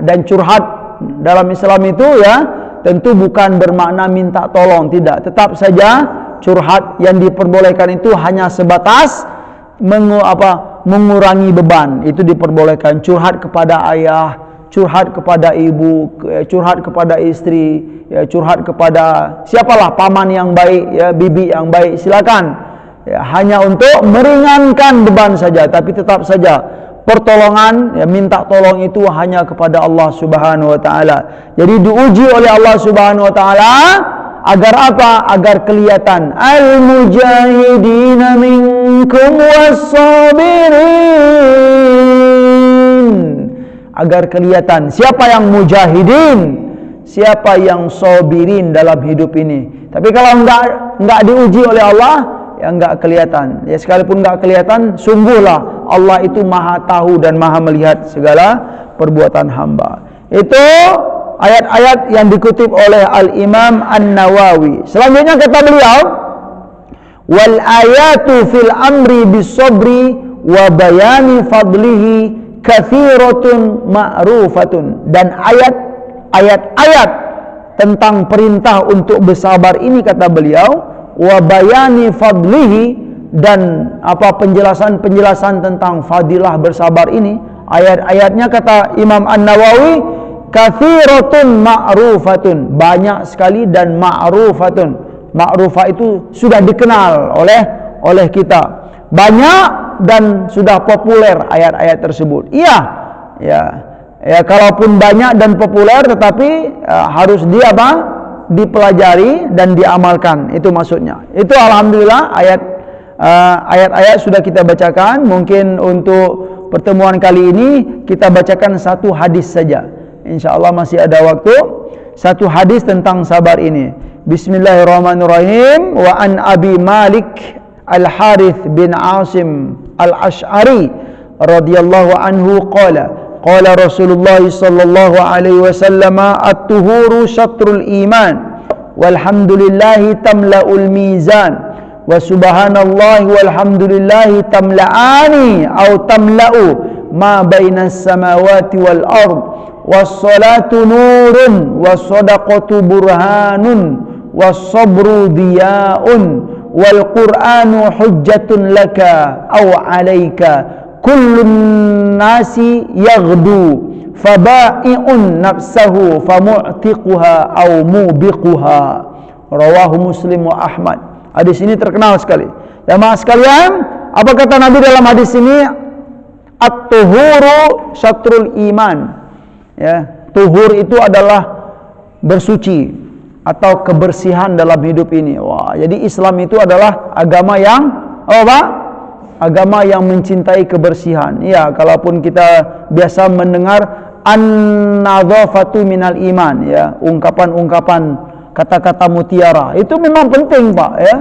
Dan curhat dalam Islam itu ya tentu bukan bermakna minta tolong, tidak. Tetap saja curhat yang diperbolehkan itu hanya sebatas mengurangi beban. Itu diperbolehkan. Curhat kepada ayah, curhat kepada ibu, curhat kepada istri, ya, curhat kepada siapalah, paman yang baik, ya, bibi yang baik, silakan. Ya, hanya untuk meringankan beban saja, tapi tetap saja pertolongan, ya, minta tolong itu hanya kepada Allah Subhanahu wa taala. Jadi diuji oleh Allah Subhanahu wa taala agar apa? Agar kelihatan al-mujahidin minkum was-sabirin. Agar kelihatan siapa yang mujahidin, siapa yang sabirin dalam hidup ini. Tapi kalau enggak diuji oleh Allah, ya enggak kelihatan. Ya, sekalipun enggak kelihatan, sungguhlah Allah itu Maha tahu dan Maha melihat segala perbuatan hamba. Itu ayat-ayat yang dikutip oleh Al-Imam An-Nawawi. Selanjutnya kata beliau, wal ayatu fil amri bis sabri wa bayani fadlihi kathiratun ma'rufatun, dan ayat-ayat tentang perintah untuk bersabar ini, kata beliau, wa bayani fadlihi, dan penjelasan tentang fadilah bersabar ini, ayat-ayatnya, kata Imam An-Nawawi, kathiratun ma'rufatun, banyak sekali, dan ma'rufatun, ma'rufah itu sudah dikenal oleh kita, banyak dan sudah populer ayat-ayat tersebut. Ya, kalaupun banyak dan populer, tetapi harus dipelajari dan diamalkan, itu maksudnya. Itu alhamdulillah ayat-ayat sudah kita bacakan. Mungkin untuk pertemuan kali ini kita bacakan satu hadis saja. InsyaAllah masih ada waktu. Satu hadis tentang sabar ini. Bismillahirrahmanirrahim. Wa an Abi Malik Al-Harith bin Asim Al-Ash'ari radhiyallahu anhu qala Rasulullah sallallahu alaihi wasallam, at-tuhuru syatrul iman walhamdulillahi tamla'ul mizan wa subhanallahi walhamdulillahi tamla'ani aw tamla'u ma bainas samawati wal ard, was-salatu nurun, was-sadaqatu burhanun, was-sabru diya'un, wal qur'anu hujjatun laka aw 'alaika, kullun nasi yaghdu faba'i'un nafsahu famu'tiquha aw mubiquha. Rawahu Muslim wa Ahmad. Hadis ini terkenal sekali. Jamaah sekalian, apa kata Nabi dalam hadis ini? At-tuhuru syatrul iman. Ya, tuhur itu adalah bersuci atau kebersihan dalam hidup ini. Wah, jadi Islam itu adalah agama yang agama yang mencintai kebersihan. Ya, kalaupun kita biasa mendengar an-nadzafatu minal iman, ya, ungkapan-ungkapan kata-kata mutiara, itu memang penting, Pak, ya.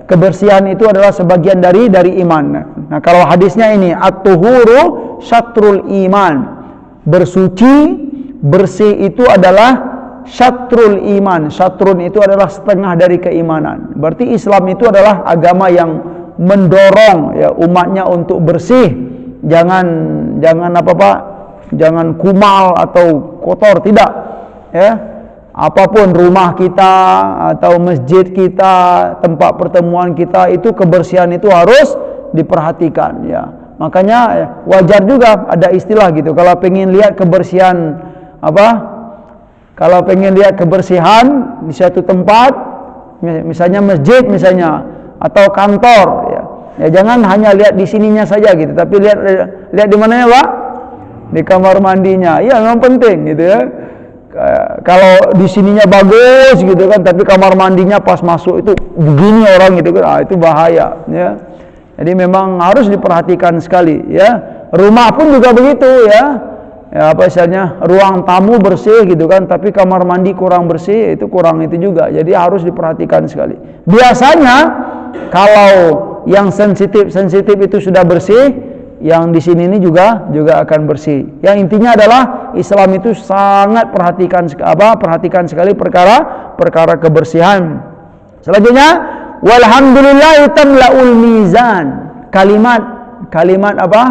Kebersihan itu adalah sebagian dari iman. Nah, kalau hadisnya ini at-tuhuru syatrul iman, bersuci, bersih itu adalah syatrul iman. Syatrun itu adalah setengah dari keimanan. Berarti Islam itu adalah agama yang mendorong, ya, umatnya untuk bersih. Jangan jangan kumal atau kotor, tidak, ya. Apapun rumah kita atau masjid kita, tempat pertemuan kita, itu kebersihan itu harus diperhatikan, ya. Makanya wajar juga ada istilah gitu, kalau pengen lihat kebersihan kalau pengen lihat kebersihan di suatu tempat, misalnya masjid misalnya, atau kantor, ya jangan hanya lihat di sininya saja gitu, tapi lihat di mananya, Pak? Di kamar mandinya. Ya, memang penting gitu, ya. Kalau di sininya bagus gitu kan, tapi kamar mandinya pas masuk itu begini orang gitu kan, itu bahaya, ya. Jadi memang harus diperhatikan sekali, ya. Rumah pun juga begitu, ya. Ya, misalnya ruang tamu bersih gitu kan, tapi kamar mandi kurang bersih, itu kurang itu juga. Jadi harus diperhatikan sekali. Biasanya kalau yang sensitif itu sudah bersih, yang di sini ini juga akan bersih. Yang intinya adalah Islam itu sangat perhatikan sekali perkara kebersihan. Selanjutnya, walhamdulillahi tamla'ul mizan. Kalimat apa?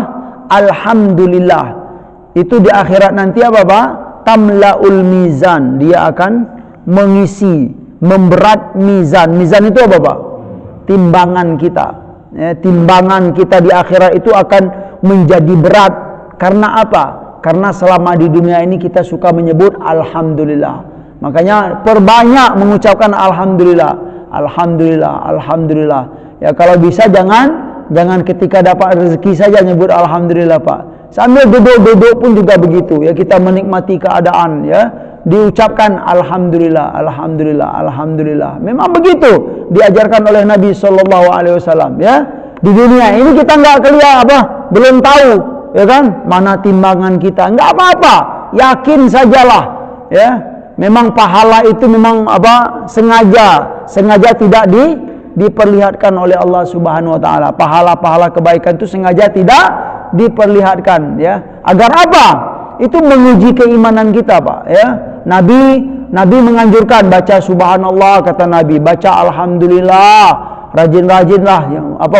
Alhamdulillah. Itu di akhirat nanti apa, Pak? Tamla'ul mizan. Dia akan mengisi, memberat mizan. Mizan itu apa, Pak? Timbangan kita. Ya, timbangan kita di akhirat itu akan menjadi berat. Karena apa? Karena selama di dunia ini kita suka menyebut alhamdulillah. Makanya perbanyak mengucapkan alhamdulillah. Alhamdulillah, alhamdulillah. Ya, kalau bisa jangan ketika dapat rezeki saja nyebut alhamdulillah, Pak. Sambil duduk-duduk pun juga begitu, ya, kita menikmati keadaan, ya, diucapkan alhamdulillah, alhamdulillah, alhamdulillah. Memang begitu diajarkan oleh Nabi sallallahu alaihi wasallam, ya. Di dunia ini kita belum tahu, ya kan, mana timbangan kita. Enggak apa-apa, yakin sajalah, ya. Memang pahala itu memang sengaja tidak diperlihatkan oleh Allah Subhanahu wa taala. Pahala-pahala kebaikan itu sengaja tidak diperlihatkan, ya. Agar apa? Itu menguji keimanan kita, Pak, ya. Nabi menganjurkan baca subhanallah, kata Nabi, baca alhamdulillah, rajin-rajinlah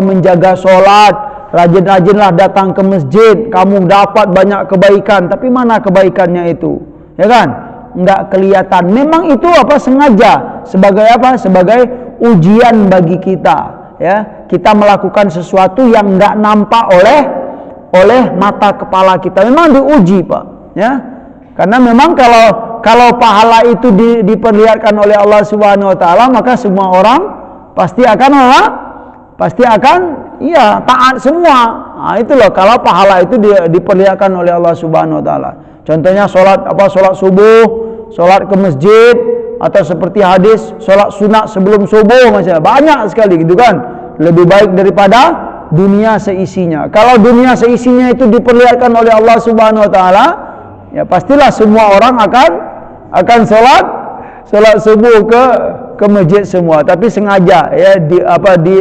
menjaga sholat, rajin-rajinlah datang ke masjid, kamu dapat banyak kebaikan. Tapi mana kebaikannya itu? Ya kan? Enggak kelihatan. Memang itu sengaja sebagai sebagai ujian bagi kita, ya. Kita melakukan sesuatu yang enggak nampak oleh mata kepala kita. Memang diuji, Pak, ya. Karena memang kalau pahala itu diperlihatkan oleh Allah Subhanahu wa taala, maka semua orang pasti akan taat semua. Nah, itu loh kalau pahala itu diperlihatkan oleh Allah Subhanahu wa taala. Contohnya salat subuh, salat ke masjid, atau seperti hadis salat sunat sebelum subuh, macam banyak sekali gitu kan. Lebih baik daripada dunia seisinya. Kalau dunia seisinya itu diperlihatkan oleh Allah Subhanahu wa taala, ya pastilah semua orang akan salat subuh ke masjid semua. Tapi sengaja ya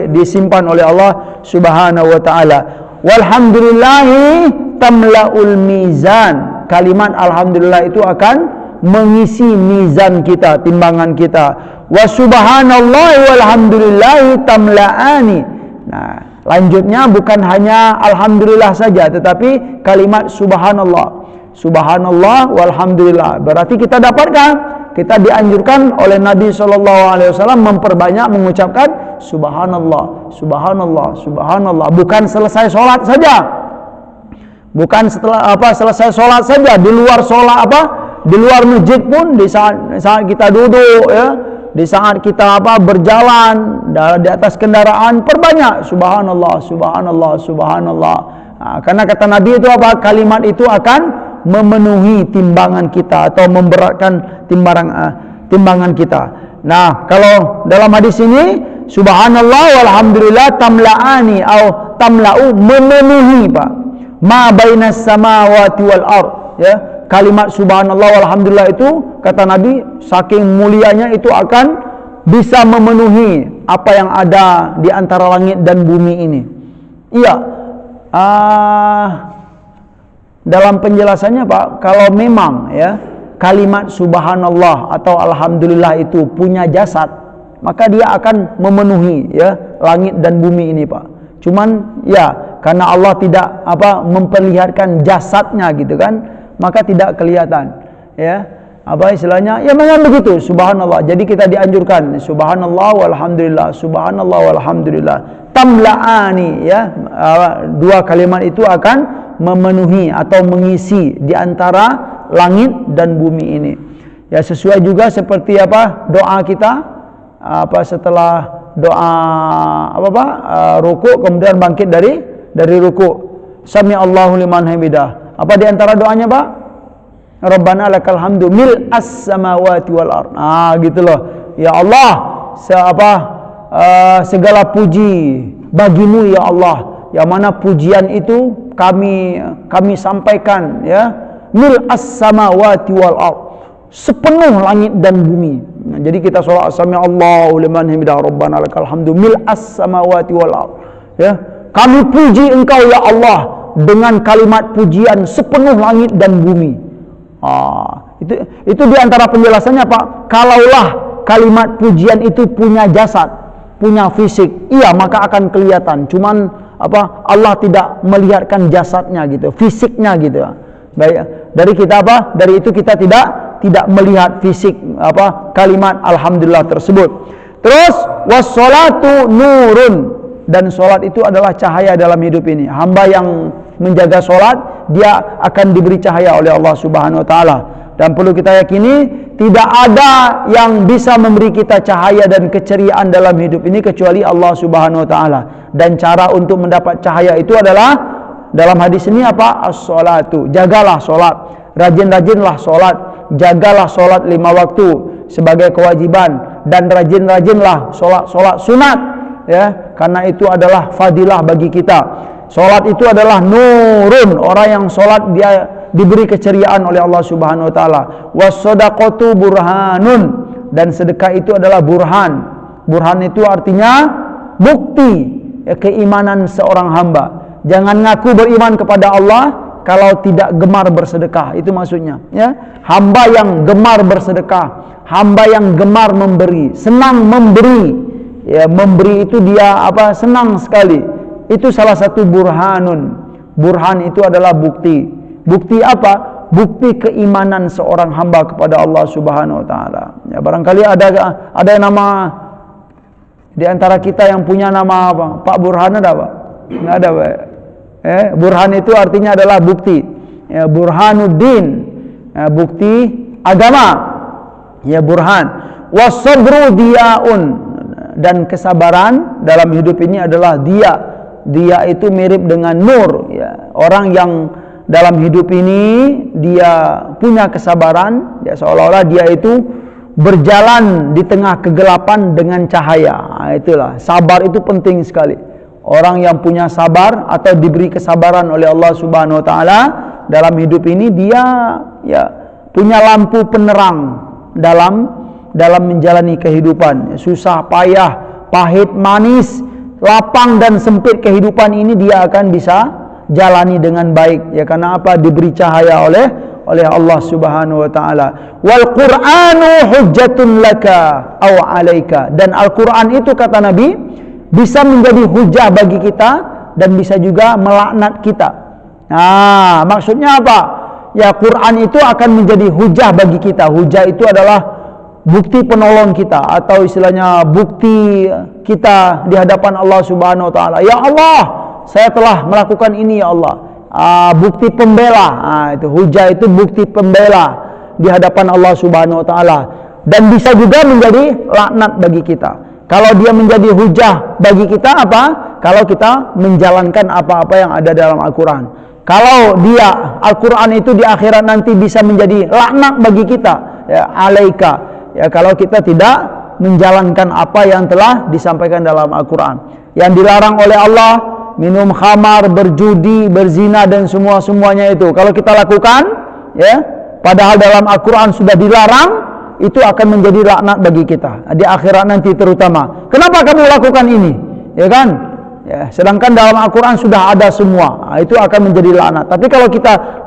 disimpan oleh Allah Subhanahu wa taala. Walhamdulillahi tamlaul mizan. Kalimat alhamdulillah itu akan mengisi mizan kita, timbangan kita. Wa subhanallahi walhamdulillahi tamla'ani. Nah, lanjutnya bukan hanya alhamdulillah saja, tetapi kalimat subhanallah. Subhanallah walhamdulillah. Berarti kita dianjurkan oleh Nabi SAW memperbanyak mengucapkan subhanallah, subhanallah, subhanallah. Bukan selesai sholat saja. Bukan setelah selesai sholat saja, di luar sholat di luar masjid pun, di saat kita duduk, ya, di saat kita berjalan di atas kendaraan, perbanyak subhanallah, subhanallah, subhanallah. Nah, karena kata Nabi itu kalimat itu akan memenuhi timbangan kita atau memberatkan timbangan kita. Nah, kalau dalam hadis ini subhanallah walhamdulillah tamla'ani atau tamla'u, memenuhi, Pak, ma bainas samawati wal ard, ya. Kalimat subhanallah walhamdulillah itu kata Nabi saking mulianya itu akan bisa memenuhi apa yang ada di antara langit dan bumi ini. Iya. Dalam penjelasannya, Pak, kalau memang ya kalimat subhanallah atau alhamdulillah itu punya jasad, maka dia akan memenuhi ya langit dan bumi ini, Pak. Cuman ya karena Allah tidak memperlihatkan jasadnya gitu kan, maka tidak kelihatan, ya. Istilahnya ya memang begitu, subhanallah. Jadi kita dianjurkan subhanallah walhamdulillah, subhanallah walhamdulillah tamla'ani, ya. Dua kalimat itu akan memenuhi atau mengisi di antara langit dan bumi ini. Ya, sesuai juga seperti doa kita setelah doa ruku, kemudian bangkit dari ruku, sami Allahu liman hamidah. Apa di antara doanya, Pak? Rabbana lakal hamdu mil as-samawati wal ard. Gitu loh. Ya Allah, segala puji bagimu ya Allah. Yang mana pujian itu kami sampaikan, ya, mil as-samawati wal ard, sepenuh langit dan bumi. Nah, jadi kita sholat sami Allahu liman hamidah rabbana lakal hamdu mil as-samawati wal ard, ya. Kami puji engkau ya Allah dengan kalimat pujian sepenuh langit dan bumi. Itu di antara penjelasannya, Pak. Kalaulah kalimat pujian itu punya jasad, punya fisik, iya maka akan kelihatan. Cuman Allah tidak melihatkan jasadnya gitu, fisiknya gitu. Baik, dari itu kita tidak melihat fisik kalimat alhamdulillah tersebut. Terus wassalatu nurun, dan salat itu adalah cahaya dalam hidup ini. Hamba yang menjaga salat, dia akan diberi cahaya oleh Allah Subhanahu wa taala. Dan perlu kita yakini tidak ada yang bisa memberi kita cahaya dan keceriaan dalam hidup ini kecuali Allah Subhanahu wa taala. Dan cara untuk mendapat cahaya itu adalah dalam hadis ini as-salatu. Jagalah salat, rajin-rajinlah salat, jagalah salat 5 waktu sebagai kewajiban, dan rajin-rajinlah salat sunat, ya, karena itu adalah fadilah bagi kita. Salat itu adalah nurun, orang yang salat dia diberi keceriaan oleh Allah Subhanahu wa taala. Was-shadaqatu burhanun, dan sedekah itu adalah burhan. Burhan itu artinya bukti, ya, keimanan seorang hamba. Jangan ngaku beriman kepada Allah kalau tidak gemar bersedekah, itu maksudnya, ya. Hamba yang gemar bersedekah, hamba yang gemar memberi, senang memberi, ya, memberi itu dia senang sekali, Itu salah satu burhanun. Burhan itu adalah bukti. Bukti apa? Bukti keimanan seorang hamba kepada Allah Subhanahu wa taala. Ya, barangkali ada nama di antara kita yang punya nama apa? Pak Burhan ada, Pak? Enggak ada, Pak. Burhan itu artinya adalah bukti. Ya, Burhanuddin. Ya, bukti agama. Ya, burhan. Wasabru diyaun, dan kesabaran dalam hidup ini adalah dia. Dia itu mirip dengan nur, ya. Orang yang dalam hidup ini dia punya kesabaran, ya, seolah-olah dia itu berjalan di tengah kegelapan dengan cahaya. Nah, itulah, sabar itu penting sekali. Orang yang punya sabar atau diberi kesabaran oleh Allah Subhanahu wa taala dalam hidup ini, dia ya punya lampu penerang dalam menjalani kehidupan. Susah, payah, pahit, manis, lapang dan sempit kehidupan ini dia akan bisa jalani dengan baik, ya, karena apa? Diberi cahaya oleh Allah Subhanahu wa taala. Wal Qur'anu hujjatun laka aw 'alaika, dan Al-Qur'an itu kata Nabi bisa menjadi hujah bagi kita dan bisa juga melaknat kita. Nah, maksudnya apa? Ya, Quran itu akan menjadi hujah bagi kita. Hujah itu adalah bukti penolong kita, atau istilahnya bukti kita di hadapan Allah Subhanahu wa taala. Ya Allah, saya telah melakukan ini, ya Allah. Bukti pembela. Itu hujah, itu bukti pembela di hadapan Allah Subhanahu wa taala, dan bisa juga menjadi laknat bagi kita. Kalau dia menjadi hujah bagi kita apa? Kalau kita menjalankan apa-apa yang ada dalam Al-Qur'an. Kalau dia Al-Qur'an itu di akhirat nanti bisa menjadi laknat bagi kita, ya, alaika. Ya, kalau kita tidak menjalankan apa yang telah disampaikan dalam Al-Quran, yang dilarang oleh Allah, minum khamar, berjudi, berzina, dan semuanya itu, kalau kita lakukan, ya, padahal dalam Al-Quran sudah dilarang, itu akan menjadi laknat bagi kita di akhirat nanti terutama. Kenapa kamu lakukan ini? Ya kan? Ya, sedangkan dalam Al-Quran sudah ada semua, itu akan menjadi laknat. Tapi kalau kita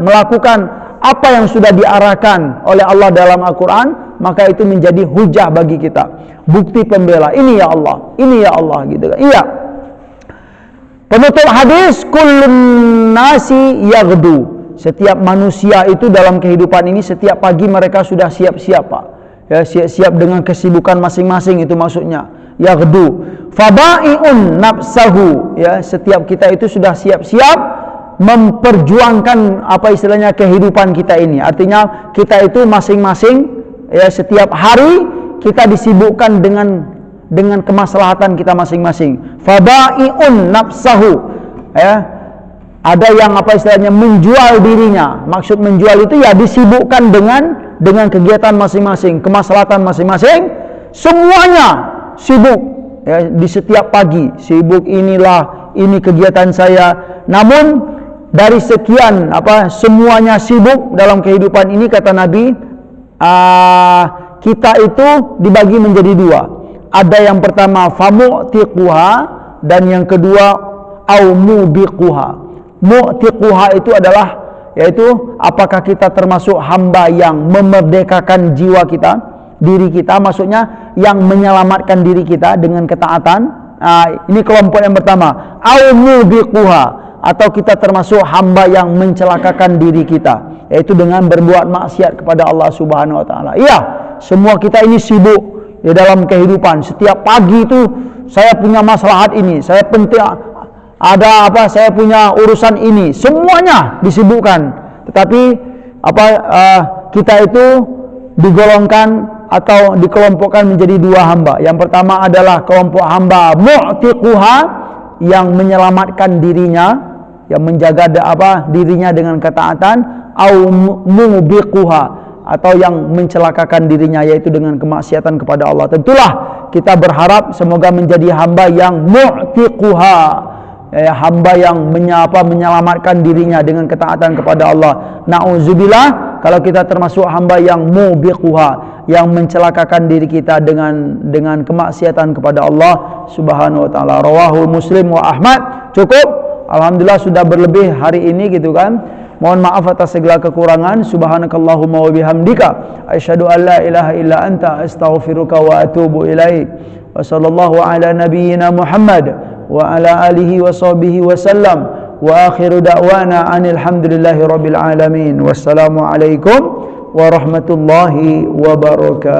melakukan apa yang sudah diarahkan oleh Allah dalam Al-Quran, maka itu menjadi hujah bagi kita, bukti pembela. Ini ya Allah, ini ya Allah, gitu kan? Iya. Penutup hadis, kullun nasi yaghdu. Setiap manusia itu dalam kehidupan ini, setiap pagi mereka sudah siap-siap, Pak. Ya, siap-siap dengan kesibukan masing-masing, itu maksudnya. Yaghdu. Fabai'un nafsahu. Ya, setiap kita itu sudah siap-siap memperjuangkan apa istilahnya kehidupan kita ini. Artinya kita itu masing-masing, ya, setiap hari kita disibukkan dengan kemaslahatan kita masing-masing. Fabai'un nafsahu. Ya, ada yang apa istilahnya menjual dirinya. Maksud menjual itu ya disibukkan dengan kegiatan masing-masing, kemaslahatan masing-masing. Semuanya sibuk, ya, di setiap pagi sibuk, inilah ini kegiatan saya. Namun dari sekian semuanya sibuk dalam kehidupan ini, kata Nabi, kita itu dibagi menjadi dua. Ada yang pertama famu'tiquha, dan yang kedua au mubiquha. Mu'tiquha itu adalah, yaitu apakah kita termasuk hamba yang memerdekakan jiwa kita, diri kita, maksudnya yang menyelamatkan diri kita dengan ketaatan. Ini kelompok yang pertama. Au mubiquha, atau kita termasuk hamba yang mencelakakan diri kita, yaitu dengan berbuat maksiat kepada Allah Subhanahu wa taala. Iya, semua kita ini sibuk di dalam kehidupan. Setiap pagi itu saya punya maslahat ini, saya penting saya punya urusan ini, semuanya disibukkan. Tetapi kita itu digolongkan atau dikelompokkan menjadi dua hamba. Yang pertama adalah kelompok hamba mu'tiquha, yang menyelamatkan dirinya, yang menjaga dirinya dengan ketaatan, au mubiquha, atau yang mencelakakan dirinya, yaitu dengan kemaksiatan kepada Allah. Tentulah kita berharap semoga menjadi hamba yang mu'tiquha, hamba yang menyelamatkan dirinya dengan ketaatan kepada Allah. Na'udzubillah kalau kita termasuk hamba yang mubiquha, yang mencelakakan diri kita dengan kemaksiatan kepada Allah Subhanahu wa taala. Rawahu Muslim wa Ahmad. Cukup, alhamdulillah sudah berlebih hari ini, gitu kan. Mohon maaf atas segala kekurangan. Subhanakallahumma wa bihamdika asyhadu an la ilaha illa anta astaghfiruka wa atubu ilaik. Wa sallallahu ala nabiyyina Muhammad wa ala alihi wa sahbihi wa sallam. Wa akhiru da'wana anil hamdulillahi rabbil alamin. Wassalamualaikum warahmatullahi wabarakatuh.